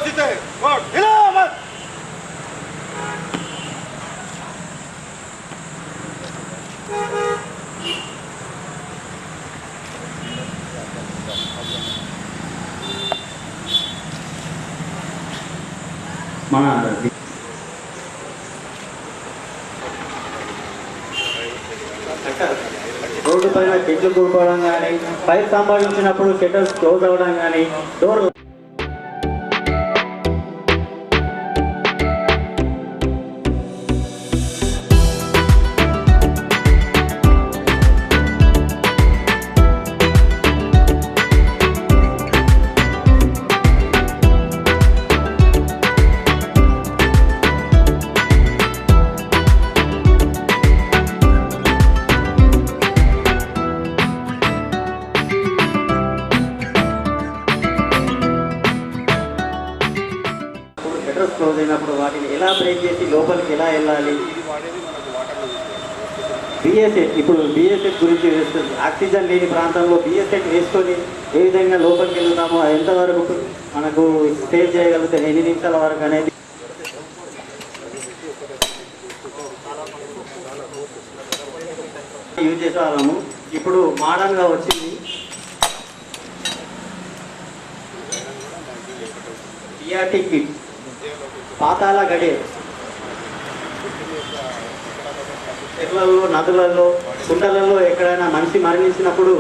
जीते वोट हिला मत। రోడ్డు పైన చెట్లు కూడుకోవడం కానీ, ఫైర్ సంభవించినప్పుడు షట్టర్స్ క్లోజ్ అవ్వడం కానీ, డోర్ క్లోజ్ అయినప్పుడు వాటిని ఎలా బ్రేక్ చేసి లోపలికి ఎలా వెళ్ళాలి. బిఎస్ఎట్ ఇప్పుడు బిఎస్ఎట్ గురించి వేస్తుంది. ఆక్సిజన్ లేని ప్రాంతంలో బిఎస్ఎట్ వేసుకొని ఏ విధంగా లోపలికి వెళ్తున్నామో ఎంతవరకు మనకు సేవ్ చేయగలిగితే ఎన్ని నిమిషాల వరకు అనేది యూజ్ చేసేవాళ్ళము. ఇప్పుడు మోడర్న్గా వచ్చింది టీఆర్టీ కిట్. పాతాళ గడి చెట్లలో, నదులలో, కుంటలలో ఎక్కడైనా మనిషి మరణించినప్పుడు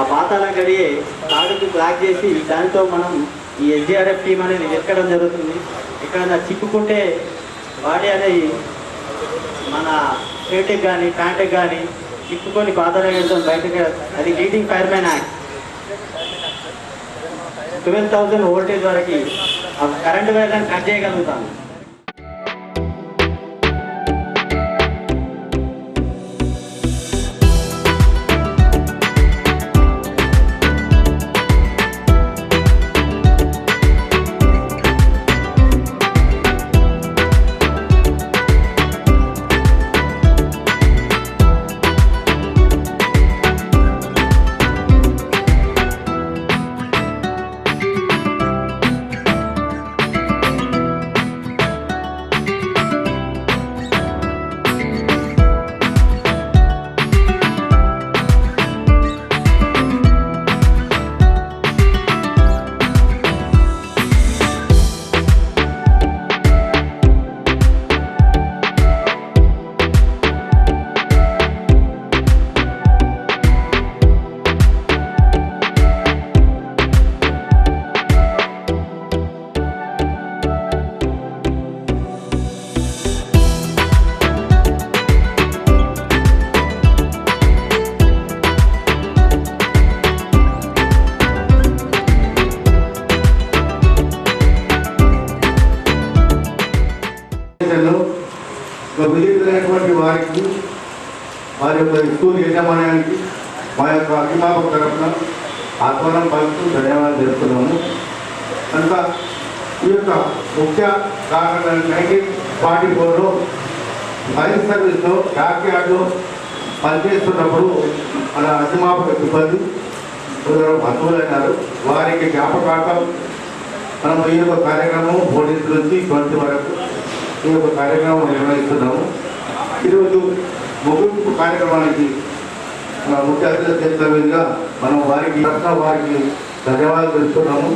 ఆ పాతాళ గడియే తాడుకి బ్లాక్ చేసి దానితో మనం ఈ ఎస్డిఆర్ఎఫ్ టీమ్ అనేది ఎక్కడం జరుగుతుంది. ఎక్కడైనా చిక్కుకుంటే బాడీ అనేది మన షర్ట్కి కానీ ప్యాంట్కి కానీ చిక్కుకొని పాతాళ గడితో బయటకు, అది లీడింగ్ ఫైర్మెన్ యాక్ట్. 12,000 వోల్టేజ్ వరకు కరెంటు వైర్లను కట్ చేయగలుగుతాము. విధించినటువంటి వారికి, వారి యొక్క స్కూల్ యజమాన్యానికి మా యొక్క అభిమాపక తరఫున ఆహ్వానం పలుకుతూ ధన్యవాదాలు తెలుపుతున్నాము. కనుక ఈ యొక్క ముఖ్య కారణం 1944లో ఫైర్ సర్వీస్లో యార్డ్లో పనిచేస్తున్నప్పుడు మన అభిమాపక సిబ్బంది అతులైనారు. వారికి జ్ఞాపకార్థం మనం ఈ యొక్క కార్యక్రమం 14 నుంచి 20 వరకు ఈ యొక్క కార్యక్రమం నిర్వహిస్తున్నాము. ఈరోజు ముగింపు కార్యక్రమానికి ముఖ్య అతిథుల చేతుల మీదుగా మనం వారికి ధన్యవాదాలు చేస్తున్నాము.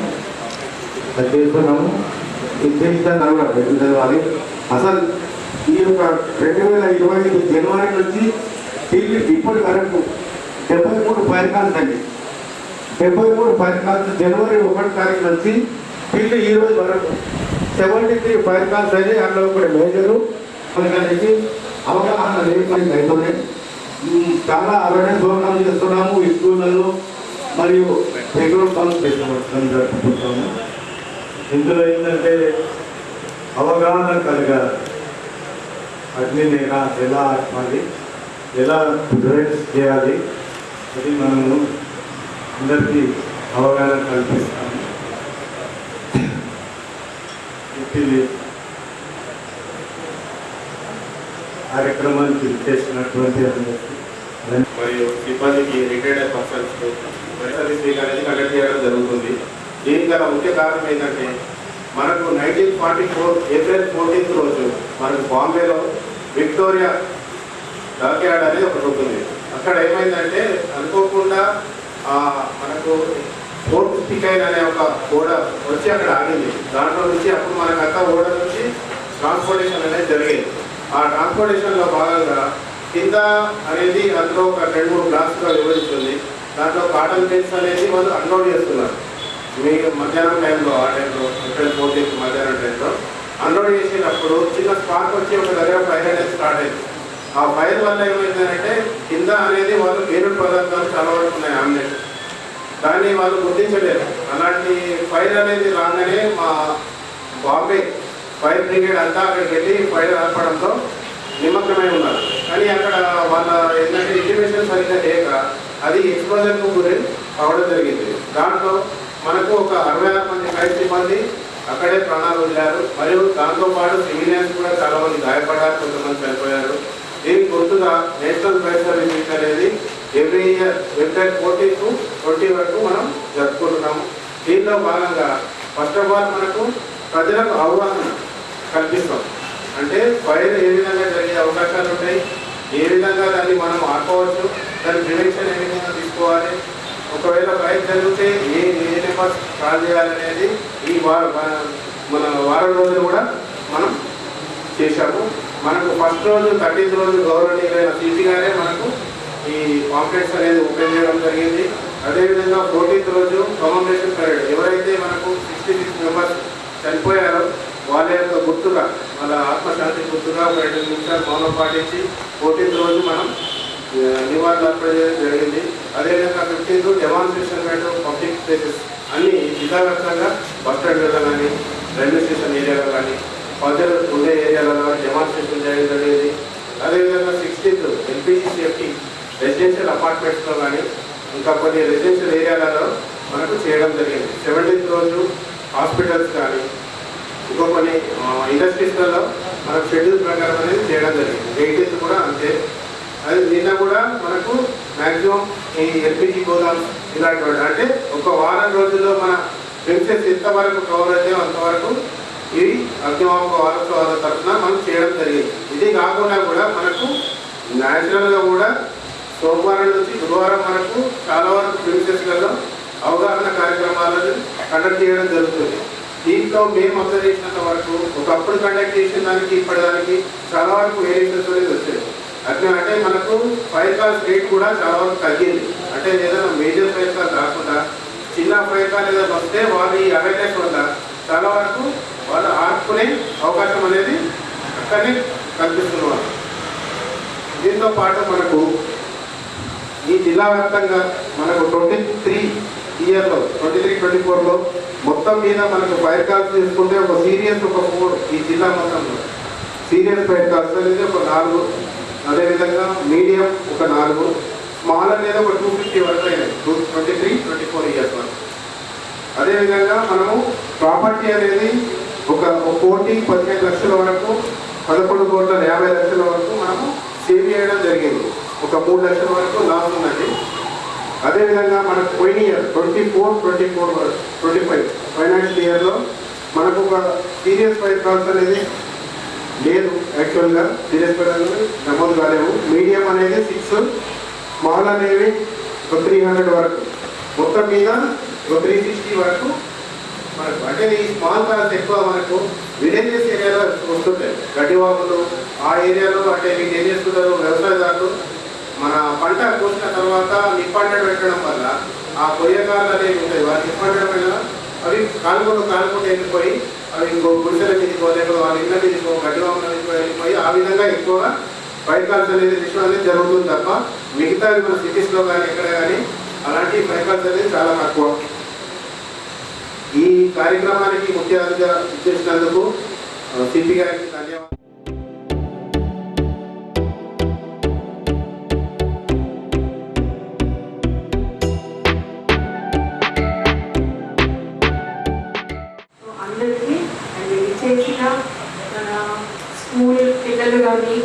చదవాలి. అసలు ఈ యొక్క 2025 జనవరి నుంచి ఇప్పటి వరకు 73 ఫైర్ కాల్స్ అండి. 73 ఫైర్ కాల్స్ జనవరి 1 తారీఖు నుంచి పిల్లి ఈ రోజు వరకు 73 ఫైర్ కాల్స్ అయితే అందులో కూడా మేజరు అనేది అవగాహన లేకుండా అవుతుంది. చాలా అవేర్నెస్ ప్రోగ్రామ్ చేస్తున్నాము. ఈ స్కూళ్ళలో మరియు పెట్రోల్ పంప్స్ జరుపుకుంటాము. ఇందులో ఏంటంటే అవగాహన కలగాలి. అగ్ని ఎలా ఆపాలి, ఎలా ప్రివెంట్ చేయాలి, అది మనము అందరికీ అవగాహన కల్పిస్తాము. ఇది కార్యక్రమానికి చేసినటువంటి మరియు సిబ్బందికి రిటైర్డ్ పర్సన్స్ సర్వీస్ వీక్ అనేది కండక్ట్ చేయడం జరుగుతుంది. దీనికి గల ముఖ్య కారణం ఏంటంటే మనకు 1944 ఏప్రిల్ 14th రోజు మనకు బాంబేలో విక్టోరియా డాక్యార్డ్ అనేది ఒకటి ఉంటుంది. అక్కడ ఏమైందంటే అనుకోకుండా మనకు ఫోర్ట్ పికైన్ అనే ఒక ఓడ వచ్చి అక్కడ ఆగింది. దాంట్లో నుంచి అప్పుడు మనకంతా ఓడ నుంచి ట్రాన్స్పోర్టేషన్ అనేది జరిగింది. ఆ ట్రాన్స్పోర్టేషన్లో భాగంగా కింద అనేది అందులో ఒక 2-3 బ్లాక్స్గా విభజించింది. దాంట్లో కాటన్ బేస్ అనేది వాళ్ళు అన్లోడ్ చేస్తున్నారు. మీకు మధ్యాహ్నం టైంలో, ఆ టైంలో ఏప్రిల్ 14th మధ్యాహ్నం టైంలో అన్లోడ్ చేసేటప్పుడు చిన్న స్పార్క్ వచ్చి ఒక దగ్గర ఫైర్ అనేది స్టార్ట్ అయింది. ఆ ఫైర్ వల్ల ఏమైందంటే కింద అనేది వాళ్ళు పేరుడు పదార్థాలు చాలా వరకు ఉన్నాయి ఆమ్లెట్, దాన్ని వాళ్ళు గుర్తించలేరు. అలాంటి ఫైర్ అనేది రాగానే మా బాంబే ఫైర్ బ్రిగేడ్ అంతా అక్కడికి వెళ్ళి ఫైర్ ఆపడంతో నిమగ్నమై ఉన్నారు. కానీ అక్కడ వాళ్ళ ఏంటంటే ఇంటిమేషన్ సరిగ్గా లేక అది ఎక్స్ప్లోజన్కు గురి అవడం జరిగింది. దాంట్లో మనకు ఒక 66 మంది ఫైర్ సిబ్బంది అక్కడే ప్రాణాలు వదిలారు. మరియు దాంతోపాటు సివిలియన్స్ కూడా చాలా మంది గాయపడ్డారు, కొంతమంది చనిపోయారు. దీనికి గుర్తుగా నేషనల్ ఫైర్ సర్వీస్ వీక్ అనేది ఎవ్రీ ఇయర్ ఏప్రిల్ 14 to 20 వరకు మనం జరుపుకుంటున్నాము. దీంట్లో భాగంగా ఫస్ట్ ఆఫ్ ఆల్ మనకు ప్రజలకు అవగాహన కల్పిస్తాం. అంటే ఫైర్ ఏ విధంగా జరిగే అవకాశాలు ఉంటాయి, ఏ విధంగా దాన్ని మనం ఆడుకోవచ్చు, దాని ప్రివెన్షన్ ఏ విధంగా తీసుకోవాలి, ఒకవేళ ఫైర్ జరిగితే ఏ నెంబర్స్ కాల్ చేయాలనేది ఈ మన వారం రోజులు కూడా మనం చేశాము. మనకు ఫస్ట్ రోజు 13th రోజు గౌరవనీయులైన సిపి గారే మనకు ఈ కాంప్లెక్స్ అనేది ఓపెన్ చేయడం జరిగింది. అదేవిధంగా 14th రోజు కమమరేషన్ పరేడ్, ఎవరైతే మనకు 66 మెంబర్స్ చనిపోయారో వాళ్ళ యొక్క గుర్తుగా, వాళ్ళ ఆత్మశాంతి గుర్తుగా 2 నిమిషాలు మౌనం పాటించి 14th రోజు మనం నివాళులు అర్పించడం జరిగింది. అదేవిధంగా 15th డెమాన్స్ట్రేషన్ పబ్లిక్ ప్లేసెస్ అన్ని జిల్లా వ్యాప్తంగా బస్ స్టాండ్లలో కానీ, రైల్వే స్టేషన్ ఏరియాలో కానీ, ప్రజలు ఉండే ఏరియాలలో డెమాన్స్ట్రేషన్ చేయడం జరిగింది. అదేవిధంగా 16th ఎల్పిజి సేఫ్టీ రెసిడెన్షియల్ అపార్ట్మెంట్స్లో కానీ, ఇంకా కొన్ని రెసిడెన్షియల్ ఏరియాలలో మనకు చేయడం జరిగింది. 17th రోజు హాస్పిటల్స్ కానీ, ఇంకో కొన్ని ఇండస్ట్రీస్లలో మనకు షెడ్యూల్ ప్రకారం అనేది చేయడం జరిగింది. 18th కూడా అంతే. అది నిన్న కూడా మనకు మ్యాక్సిమం ఈ ఎల్పిజి గోదాం ఇలాంటి అంటే ఒక వారం రోజుల్లో మన ప్రిన్సెస్ ఎంతవరకు కవర్ అయితే అంతవరకు ఈ అగ్నిమాపక వారోత్సవాల తరఫున మనం చేయడం జరిగింది. ఇది కాకుండా కూడా మనకు న్యాచురల్గా కూడా సోమవారం నుంచి గురువారం మనకు చాలా వరకు ప్రిన్సెస్లలో అవగాహన కార్యక్రమాలను కండక్ట్ చేయడం జరుగుతుంది. దీంట్లో మేము అబ్జర్వ్ చేసినంత వరకు ఒకప్పుడు కండక్ట్ చేసిన దానికి ఇప్పటిదానికి చాలా వరకు వేరియేషన్స్ అనేది వచ్చాయి. అంటే మనకు ఫైర్ కాల్స్ రేట్ కూడా చాలా వరకు తగ్గింది. అంటే ఏదైనా మేజర్ ఫైర్ కాల్ కాకుండా చిన్న ఫైర్ కాల్ ఏదైనా వస్తే వాళ్ళు ఈ అవేర్నెస్ వల్ల చాలా వరకు వాళ్ళు ఆడుకునే అవకాశం అనేది అక్కడనే కల్పిస్తున్నారు. దీంతో పాటు మనకు ఈ జిల్లా వ్యాప్తంగా మనకు 23 ఇయర్లో 23-24లో మొత్తం మీద మనకు ఫైర్ కాల్స్ తీసుకుంటే ఒక సీరియస్ ఒక 4 ఈ జిల్లా మొత్తంలో సీరియస్ ఫైర్ కాల్స్ అనేది ఒక 4, అదేవిధంగా మీడియం ఒక 4, స్మాల్ అనేది ఒక 250 వరకు అయినాయి 23-24 ఇయర్స్ వరకు. అదేవిధంగా మనము ప్రాపర్టీ అనేది ఒక 1,15 లక్షల వరకు 11,50,00,000 వరకు మనము సేవ్ చేయడం జరిగింది. ఒక 3 లక్షల వరకు లాస్ ఉన్నది. అదేవిధంగా మనకు పోయిన ఇయర్ 24-25 ఫైనాన్షియల్ ఇయర్లో మనకు ఒక సీరియస్ ఫైర్ కాల్స్ అనేది లేదు. యాక్చువల్గా సీరియస్ ఫైర్ అనేది నమోదు కాలేవు. మీడియం అనేది 6, స్మాల్ అనేవి ఒక 300 వరకు, మొత్తం మీద ఒక 360 వరకు మనకు. అంటే ఈ స్మాల్ కాల్స్ ఎక్కువ మనకు విలేజెస్ ఏరియాలో వస్తుంటాయి. గడ్డివాకులు ఆ ఏరియాలో అంటే మీకు ఏం చేస్తుంటారు వ్యవసాయదారులు మన పంట కోసిన తర్వాత నిప్పండడం పెట్టడం వల్ల ఆ కొయ్యకాలు అనేవి ఉంటాయి. వాళ్ళు నిప్పండడం వల్ల అవి కాలుకుంటూ వెళ్ళిపోయి అవి ఇంకో గుడిసెల మీదకో లేకపోతే వాళ్ళ ఇళ్ళ మీదకో గడ్డివాకుల మీదకో వెళ్ళిపోయి ఆ విధంగా ఎక్కువగా ఫైర్ కాల్స్ అనేది విషయం అనేది జరుగుతుంది తప్ప మిగతావి మన సిటీస్లో కానీ ఎక్కడ కానీ అలాంటి ఫైర్ కాల్స్ అనేది చాలా తక్కువ. ఈ కార్యక్రమానికి ముఖ్య అతిథిగా ఇచ్చేసినందుకు సిపి గారికి ధన్యవాదాలు. అందరికీ అండ్ చేసిన స్కూల్ పిల్లలు కానీ,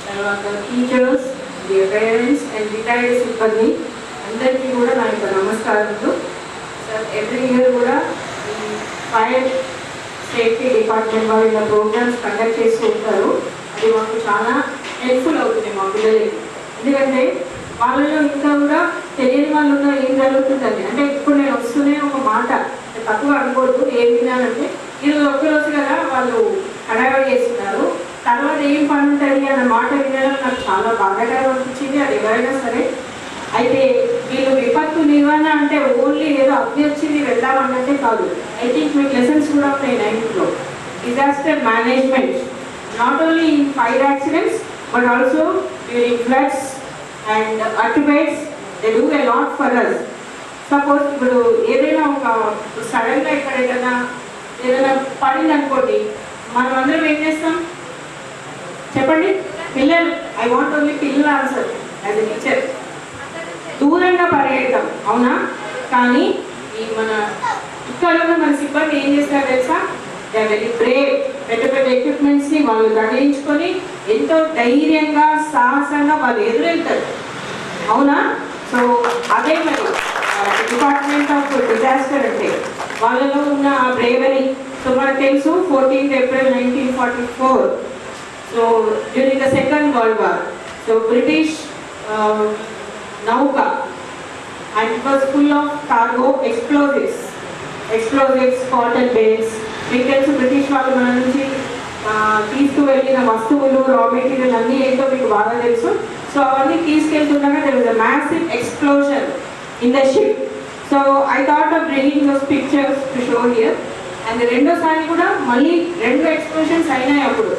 తర్వాత టీచర్స్, పేరెంట్స్ అండ్ రిటైర్డ్ సిబ్బంది అందరికీ కూడా నా యొక్క నమస్కారాలు. సార్ ఎవ్రీ ఇయర్ కూడా ఈ ఫైర్ సేఫ్టీ డిపార్ట్మెంట్ వాళ్ళు ఇలా ప్రోగ్రామ్స్ కండక్ట్ చేస్తూ ఉంటారు. అది మాకు చాలా హెల్ప్ఫుల్ అవుతుంది మా పిల్లలకి. ఎందుకంటే వాళ్ళలో ఇంకా కూడా తెలియని వాళ్ళు ఉన్నా ఏం జరుగుతుందని. అంటే ఇప్పుడు నేను వస్తూనే ఒక మాట తక్కువ అనుకోవద్దు, ఏం వినాలంటే ఈరోజు ఒక్కరోజు కదా వాళ్ళు హడావిడి చేస్తున్నారు, తర్వాత ఏం పని ఉంటుంది అన్న మాట వినడం నాకు చాలా బాధాకరం అనిపించింది. అది ఎవరైనా సరే అయితే వీళ్ళు విపత్తు నిర్వహణ అంటే ఓన్లీ ఏదో అగ్ని వచ్చింది వెళ్దామన్నట్టే కాదు. ఐ థింక్ మీకు లెసన్స్ కూడా ఉన్నాయి 9th disaster management, not only in fire accidents but also during floods and earthquakes. They do a lot for us. Suppose ఇప్పుడు ఏదైనా ఒక సడన్గా ఇక్కడ ఏదైనా పడింది అనుకోండి, మనం అందరం ఏం చేస్తాం చెప్పండి? పిల్లలు, ఐ వాంట్ ఓన్లీ పిల్లల ఆన్సర్ యాజ్ ఎ టీచర్. దూరంగా పరిగెడతాం, అవునా? కానీ ఈ ఇక్కడ మన సిబ్బంది ఏం చేస్తారు తెలుసా? They are very brave. పెద్ద పెద్ద ఎక్విప్మెంట్స్ని వాళ్ళు తగిలించుకొని ఎంతో ధైర్యంగా సాహసంగా వాళ్ళు ఎదురెళ్తారు, అవునా? సో అదే మరి డిపార్ట్మెంట్ ఆఫ్ డిజాస్టర్ అంటే వాళ్ళలో ఉన్న ఆ బ్రేవరీ. సో మనకు తెలుసు 14th April 1944. So during the second world war, so British నౌక and it was full of cargo explosives, cotton bales. మీకు తెలుసు బ్రిటిష్ వాళ్ళు మన నుంచి తీసుకువెళ్ళిన వస్తువులు, రా మెటీరియల్ అన్నీ ఏంటో మీకు బాగా తెలుసు. సో అవన్నీ తీసుకెళ్తుండగా there was a massive explosion in the ship. So I thought of bringing those pictures to show here. And రెండోసారి కూడా మళ్ళీ 2 explosions అయినాయి అప్పుడు.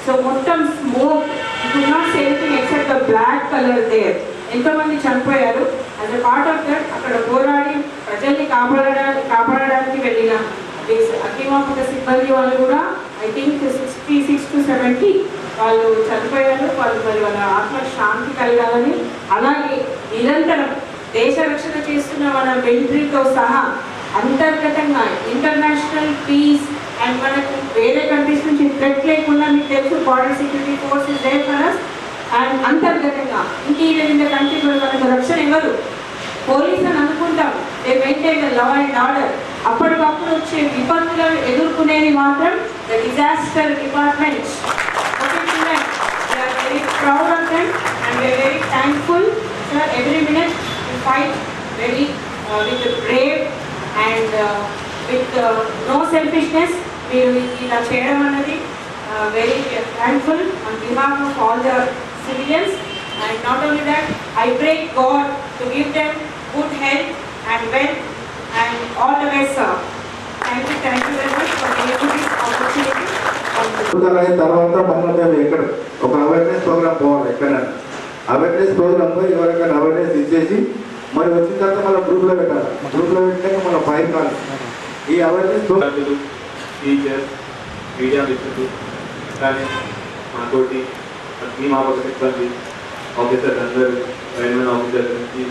సో మొత్తం smoke, you could not see anything except the black color there. ఎంతోమంది చనిపోయారు. As a part of that అక్కడ పోరాడి ప్రజల్ని కాపాడడానికి వెళ్ళిన అగ్నిమాపక సిబ్బంది వాళ్ళు కూడా ఐ థింక్ 66 to 70 వాళ్ళు చనిపోయారు. వాళ్ళు మరి వాళ్ళ ఆత్మ శాంతి కలగాలని, అలాగే నిరంతరం దేశ రక్షణ చేస్తున్న మన మిలిటరీతో సహా అంతర్గతంగా ఇంటర్నేషనల్ పీస్ అండ్ మనకు వేరే కంట్రీస్ నుంచి థ్రెట్ లేకుండా, మీకు తెలుసు border security force is there for us. And అంతర్గతంగా ఇంటీరియర్ ఇన్ ద కంట్రీ కూడా మనకు రక్షణ ఇవ్వరు. పోలీస్ అని అనుకుంటాం, they maintain the law and order. అప్పటికప్పుడు వచ్చే విపత్తులను ఎదుర్కొనేది మాత్రం the disaster department. Very proud of them and we are very thankful. Sir, every minute you fight very with brave and with no selfishness. మీరు ఇలా చేయడం అన్నది very thankful on behalf of all the civilians. And not only that, I pray God to give them good health and wealth and all the best, sir. Thank you very much for giving me this opportunity. తర్వాత మనం ఎక్కడ ఒక awareness programme పోవాలి. ఎక్కడైనా awareness programme పోయి ఎవరికైనా awareness ఇచ్చేసి మరి వచ్చిన తర్వాత మన గ్రూప్లో పెట్టాలి. గ్రూప్లో పెట్టాక మన ఫైర్ కాల్ ఈ అవేర్నెస్ టీచర్స్, మీడియా మిత్రులు, కానీ మాతోటి అగ్నిమాపక సిబ్బంది ఆఫీసర్స్ అందరూ, రైల్వే ఆఫీసర్ నుంచి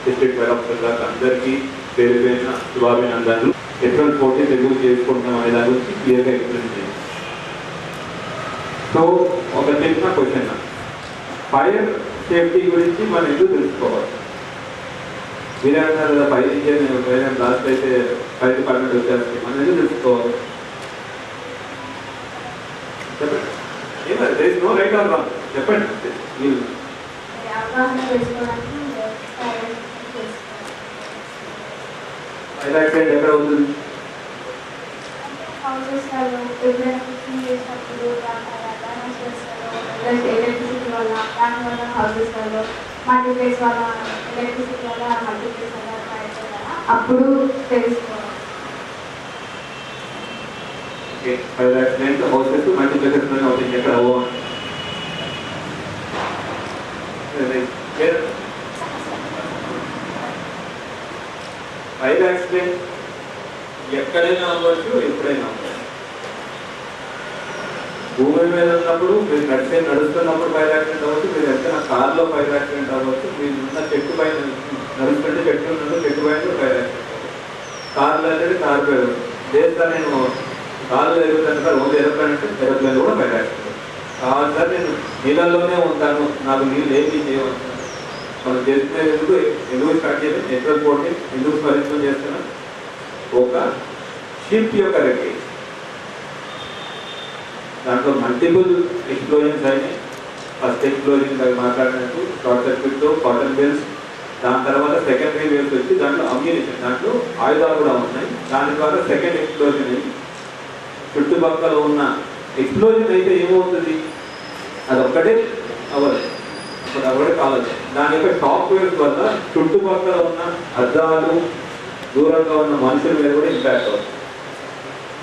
డిస్ట్రిక్ట్ ఫైర్ ఆఫీసర్ దాకా అందరికీ పేరు పేరున శుభాభినందనలు. April 14 ఎందుకు చేసుకుంటున్నాం అనే దాని గురించి క్లియర్గా ఎక్స్ప్లెయిన్ చేయండి. సో ఒక చిన్న క్వశ్చన్, ఫైర్ సేఫ్టీ గురించి మనం ఎందుకు తెలుసుకోవాలి? మీరే అంటారు కదా, ఫైర్ ఇంజన్ లాస్ట్ అయితే ఫైర్ డిపార్ట్మెంట్ వచ్చేస్తుంది, మనం ఎందుకు తెలుసుకోవాలి? చెప్పండి. ఏమన్నా నో రైట్ ఆర్ రాంగ్ చెప్పండి. మీరు ఫైర్ యాక్సిడెంట్ ఎక్కడ అవుతుంది? ఎలక్ట్రిసిటీ వల్ల, దాని వల్ల హౌసెస్లలో, మల్టీప్లెక్స్ వల్ల, ఎలక్ట్రిసిటీ వల్ల, మల్టీప్లెక్స్ వల్ల అప్పుడు తెలుసుకోవాలి. ఫైర్ యాక్సిడెంట్ హౌసెస్ మల్టీప్లెక్సెస్ అవుతుంది, ఎక్కడ అవ్వాలి? ఫైర్ యాక్సిడెంట్ ఎక్కడైనా అవ్వచ్చు, ఎప్పుడైనా అవ్వచ్చు. భూమి మీద ఉన్నప్పుడు మీరు నడుస్తున్నప్పుడు ఫైర్ యాక్సిడెంట్ అవ్వచ్చు, మీరు ఎక్కడైనా కార్లో ఫైర్ యాక్సిడెంట్ అవ్వచ్చు, మీరు ఉన్న చెట్టు పైన నడుస్తుంటే చెట్టు ఉన్నట్టు చెట్టు పైన ఫైర్ యాక్సిడెంట్ అవ్వచ్చు. కార్లో అయితే కార్ పైన చేస్తా నేను కార్లో ఎదుగుతాను సార్, ఓన్లీ ఏరోప్లేన్ అంటే ఏరోప్లేన్ కూడా ఫైర్ యాక్సిడెంట్ కావాలి సార్. నేను నీళ్ళల్లోనే ఉంటాను, నాకు నీళ్ళు ఏమి చేయవచ్చు. మనం చేస్తే ఎందుకు స్టార్ట్ చేయలేదు? April 14 ఎందుకు స్మరించడం చేస్తున్నాం? ఒక షిప్ యొక్క రెక్కి దాంట్లో మల్టిపుల్ ఎక్స్ప్లోజన్స్ అయినాయి. ఫస్ట్ ఎక్స్ప్లోజన్ మాట్లాడినట్టు షార్ట్ సర్క్యూట్తో కాటన్ బేల్స్, దాని తర్వాత సెకండరీ వేవ్స్ వచ్చి దాంట్లో అమ్యూనిషన్, దాంట్లో ఆయుధాలు కూడా ఉన్నాయి. దాని ద్వారా సెకండ్ ఎక్స్ప్లోజన్ అయ్యి చుట్టుపక్కల ఉన్న ఎక్స్ప్లోజన్ అయితే ఏమవుతుంది, అది ఒక్కటే అవ్వదు, ఒకటే కావచ్చు. దాని యొక్క టాప్ వేవ్స్ వల్ల చుట్టుపక్కల ఉన్న అద్దాలు, దూరంగా ఉన్న మనుషుల మీద కూడా ఇంపాక్ట్ అవుతుంది.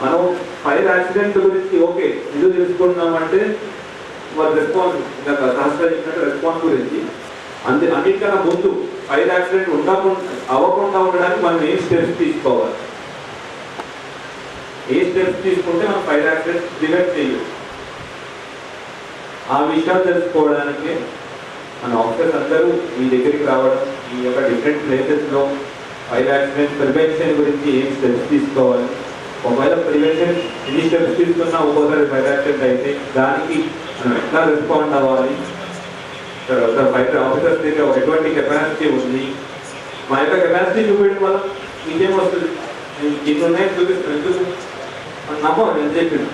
మనం ఫైర్ యాక్సిడెంట్ గురించి ఓకే ఎందుకు తెలుసుకున్నామంటే వాళ్ళ రెస్పాన్స్, ఇందాక సహస్ర చెప్పినట్టు రెస్పాన్స్ గురించి అన్నిటికన్నా ముందు ఫైర్ యాక్సిడెంట్ అవ్వకుండా ఉండడానికి మనం ఏ స్టెప్స్ తీసుకోవాలి, ఏ స్టెప్స్ తీసుకుంటే మనం ఫైర్ యాక్సిడెంట్ ప్రివెంట్ చేయవచ్చు. ఆ విషయాలు తెలుసుకోవడానికి మన ఆఫీసర్స్ అందరూ మీ దగ్గరికి రావడం, ఈ యొక్క డిఫరెంట్ ప్లేసెస్లో ఫైర్ యాక్సిడెంట్ ప్రివెన్షన్ గురించి ఏం స్టెప్స్ తీసుకోవాలి, ఒకవేళ ప్రివెన్షన్ ఎన్ని స్టెప్స్ తీసుకున్నా ఒక్కోసారి ఫైర్ యాక్సిడెంట్ అయితే దానికి మనం ఎట్లా రెస్పాండ్ అవ్వాలి, ఫైర్ ఆఫీసర్స్ దగ్గర ఎటువంటి కెపాసిటీ ఉంది, మా యొక్క కెపాసిటీ చూపించడం వల్ల మీకేమొస్తుంది, ఇన్ని ఉన్నాయని చూపిస్తాను, ఎందుకు మనం నమ్మం నేను చెప్పింది,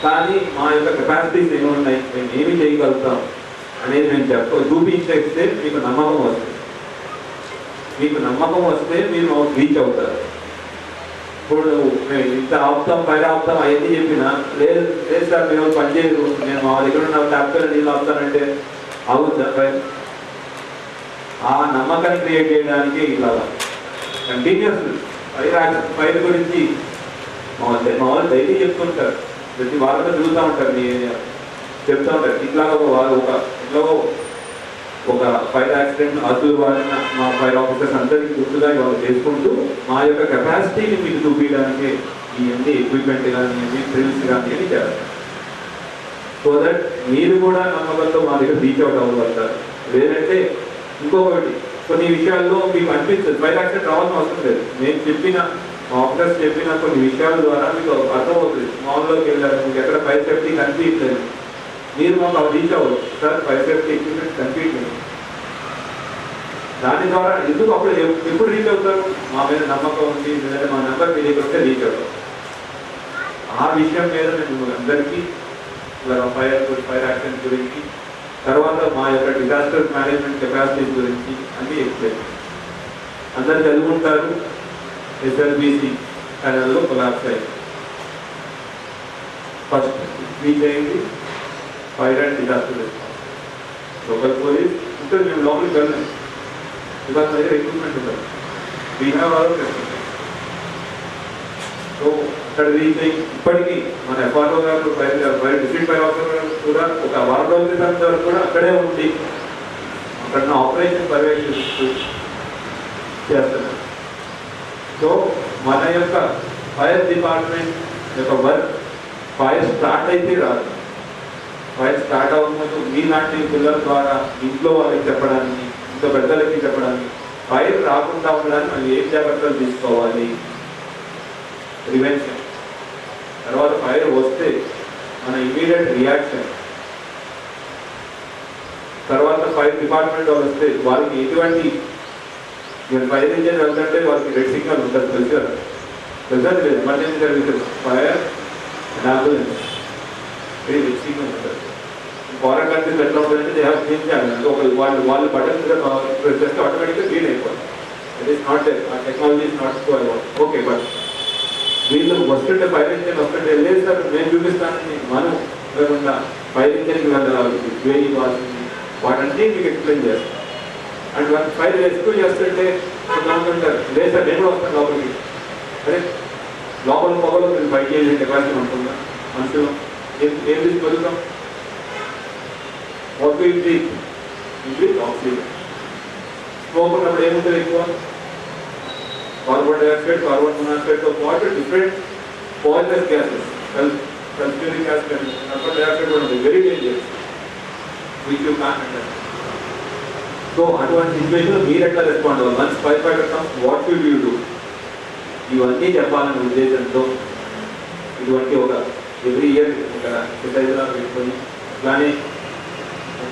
కానీ మా యొక్క కెపాసిటీస్ ఏమి ఉన్నాయి, మేము ఏమి చేయగలుగుతాం అనేది మేము చూపించేస్తే మీకు నమ్మకం వస్తుంది. మీకు నమ్మకం వస్తే మీరు రీచ్ అవుతారు. ఇప్పుడు మేము ఇంత ఆపుతాం ఫైర్ ఆపుతాం అవన్నీ చెప్పినా లేదు లేదు సార్ మేము పని చేయదు, నేను మా దగ్గర ఉన్న ట్యాప్తో నీళ్ళు ఆపుతానంటే అవుతుందా ఫైర్? ఆ నమ్మకాన్ని క్రియేట్ చేయడానికి ఇలా కంటిన్యూస్ ఫైర్ గురించి మా వాళ్ళు డైలీ చెప్తుంటారు, ప్రతి వారంలో తిరుగుతూ ఉంటారు, మీ చెప్తూ ఉంటారు. ఇట్లాగ ఒక ఫైర్ యాక్సిడెంట్ అసలు వారిన మా ఫైర్ ఆఫీసర్స్ అందరికీ గుర్తుగా ఇవాళ చేసుకుంటూ మా యొక్క కెపాసిటీని మీకు చూపించడానికి ఇవన్నీ ఎక్విప్మెంట్ కానీ డ్రిల్స్ కానీ అని చేస్తారు. సో దట్ మీరు కూడా నమ్మకంతో మా దగ్గర రీచ్ అవుట్ అవ్వగలుగుతారు. లేదంటే ఇంకొకటి కొన్ని విషయాల్లో మీకు అనిపిస్తుంది ఫైర్ యాక్సిడెంట్ రావాల్సిన అవసరం లేదు, నేను చెప్పిన మా ఆఫీసర్స్ చెప్పిన కొన్ని విషయాల ద్వారా మీకు అర్థమవుతుంది. మామూలులోకి వెళ్ళారు, మీకు ఎక్కడ ఫైర్ సేఫ్టీ కనిపించలేదు, మీరు మాకు రీచ్ అవ్వచ్చు సార్ ఫైర్ సేఫ్టీ ఎక్విప్మెంట్ కనిపించలేదు. దాని ద్వారా ఎందుకు అప్పుడు ఎప్పుడు రీచ్ అవుతారు, మా మీద నమ్మకం ఉంది, లేదంటే మా నెంబర్ మీ దగ్గర వస్తే రీచ్ అవుతాం. ఆ విషయం మీద మేము అందరికీ ఫైర్ యాక్సిడెంట్ గురించి, తర్వాత మా యొక్క డిజాస్టర్ మేనేజ్మెంట్ కెపాసిటీస్ గురించి అన్నీ ఎక్స్ప్లెయిన్. అందరు చదువుకుంటారు ఎస్ఎల్బిసి ఛానల్లో కొలాప్స్ అయింది. ఫస్ట్ రీచ్ అయింది fire and disaster response, local police ఇంకా మేము లోపలికి వెళ్ళలేదు, బికాస్ మా దగ్గర ఎక్విప్మెంట్ ఉంటుంది, we have our equipment. So అక్కడ రీచ్ అయ్యి ఇప్పటికీ మన ఎఫ్ఆర్ఓ గారు ఫైర్ డిస్ట్రిక్ట్ ఫైర్ ఆఫీసర్ గారు కూడా ఒక వారం రోజుల క్రితం వరకు కూడా అక్కడే ఉండి అక్కడ ఆపరేషన్ పర్యవేక్షిస్తూ చేస్తున్నారు. సో మన యొక్క ఫైర్ డిపార్ట్మెంట్ యొక్క వర్క్ ఫైర్ స్టార్ట్ అయితే రాదు, ఫైర్ స్టార్ట్ అవుతున్నట్టు మీలాంటి పిల్లల ద్వారా ఇంట్లో వాళ్ళకి చెప్పడానికి, ఇంట్లో పెద్దలకి చెప్పడానికి, ఫైర్ రాకుండా ఉండడానికి మనం ఏం జాగ్రత్తలు తీసుకోవాలి, ప్రివెన్షన్. తర్వాత ఫైర్ వస్తే మన ఇమీడియట్ రియాక్షన్, తర్వాత ఫైర్ డిపార్ట్మెంట్ వాళ్ళు వస్తే వాళ్ళకి ఎటువంటి ఫైర్ ఇంజిన్ వెళ్తుంటే వాళ్ళకి రెడ్ సిగ్నల్ ఉంటుంది తెలుసా లేదు, emergency services fire and ambulance red signal ఉంటుంది. ఫారెన్ కంట్రీస్ ఎట్లా ఉంటుందంటే దే హ్యావ్ చేంజ్ చేయాలి, వాళ్ళు బటన్ ప్రెస్ చేస్తే ఆటోమేటిక్గా క్లీన్ అయిపోతుంది. ఇట్ ఈస్ నాట్ ఆ technology is not so okay. But వీళ్ళు వస్తుంటే ఫైర్ ఇంజిన్ వస్తుంటే లేదు సార్ నేను చూపిస్తానని మనం లేకుండా ఫైర్ ఇంజిన్కి వెళ్ళాలి, వేయి ఇవ్వాల్సింది, వాటన్నీ మీకు ఎక్స్ప్లెయిన్ చేస్తాను. అండ్ వాళ్ళు ఫైర్ రెస్క్యూ చేస్తుంటే అనుకుంటారు లేదు సార్ నేను కూడా వస్తాను లోపలికి, అరే లోపల పొగలో మీరు బయట చేసే కెపాసిటీ ఉంటుందా మనుషులు, ఏం తీసుకెళ్తాం, what will breathe English oxygen. Smoke ఉన్నప్పుడు ఏముంటుంది ఎక్కువ కార్బన్ డైఆక్సైడ్, కార్బన్ మోనాక్సైడ్తో పాటు different poisonous gases, sulphuric acid, carbon dioxide కూడా ఉంటుంది, very dangerous which you can't understand. So అటువంటి సిచ్యువేషన్లో మీరు ఎట్లా రెస్పాండ్ అవ్వాలి, once fire fighter comes what should you do, ఇవన్నీ చెప్పాలనే ఉద్దేశంతో ఇటువంటి ఒక ఎవ్రీ ఇయర్ ఒక ఎక్సర్సైజ్లా పెట్టుకొని, కానీ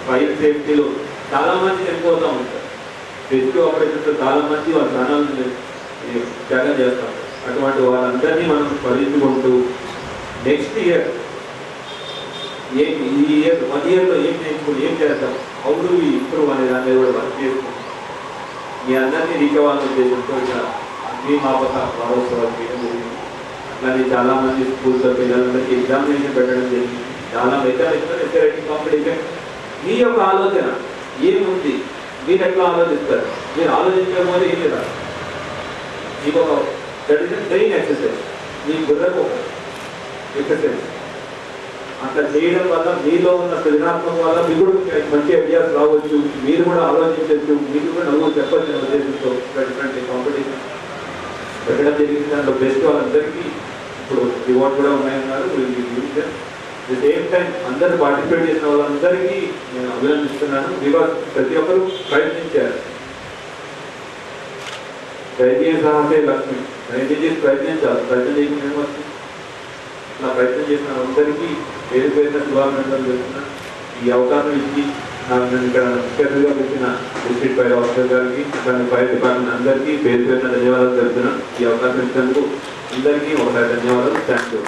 ఫైర్ సేఫ్టీలో చాలామంది చనిపోతూ ఉంటారు, రెస్క్యూ ఆపరేషన్తో చాలామంది వాళ్ళ ప్రాణాలను త్యాగం చేస్తాం. అటువంటి వాళ్ళందరినీ మనం స్మరించుకుంటూ నెక్స్ట్ ఇయర్ ఏం ఈ ఇయర్ 1 ఇయర్లో ఏం నేర్చుకుని ఏం చేద్దాం, హౌ డు వి ఇంప్రూవ్ అనే దాని మీద కూడా వర్క్ చేసుకుంటాం. మీ అందరినీ రీకవాలని ఉద్దేశంతో ఇక అగ్నిమాపక వారోత్సవాలు చేయడం జరిగింది. అట్లానే చాలామంది స్కూల్స్లో పిల్లలందరికీ ఎగ్జామినేషన్ పెట్టడం జరిగింది. చాలా ఎస్ఏ రైటింగ్ కాంపిటీషన్. మీ యొక్క ఆలోచన ఏముంది, మీరు ఎట్లా ఆలోచిస్తారు, మీరు ఆలోచించడం వల్ల ఏం లేదా, మీకు ఒక బ్రెయిన్ ఎక్సర్సైజ్, మీ బుర్రకు ఎక్సర్సైజ్. అట్లా చేయడం వల్ల మీలో ఉన్న సృజనాత్మక వల్ల మీకు కూడా మంచి ఐడియాస్ రావచ్చు, మీరు కూడా ఆలోచించవచ్చు, మీకు కూడా నవ్వు చెప్పచ్చు అనే ఉద్దేశంతో డిఫరెంట్ కాంపిటీషన్ పెట్టడం జరిగింది. దాంట్లో బెస్ట్ వాళ్ళందరికీ ఇప్పుడు రివార్డ్ కూడా ఉన్నాయన్నారు. ది సేమ్ టైం అందరూ పార్టిసిపేట్ చేసిన వాళ్ళందరికీ నేను అభినందిస్తున్నాను. బికాస్ ప్రతి ఒక్కరు ప్రయత్నించారు. ప్రయత్నం సహాతే లక్ష్మి, దయచేసి ప్రయత్నించాలి, ప్రయత్నం చేయకుండా ఏమొస్తుంది. అలా ప్రయత్నం చేసిన అందరికీ పేరు పేరున శుభాభినందనలు చేస్తున్నాను. ఈ అవకాశం ఇచ్చి నాకు ఇక్కడ ముఖ్యంగా పెట్టిన డిస్ట్రిక్ట్ ఫైర్ ఆఫీసర్ గారికి, అట్లాంటి ఫైర్ డిపార్ట్మెంట్ అందరికీ పేరు పేరున ధన్యవాదాలు తెలుపుతున్నాను. ఈ అవకాశం ఇచ్చినందుకు అందరికీ ఒకసారి ధన్యవాదాలు. Thank you.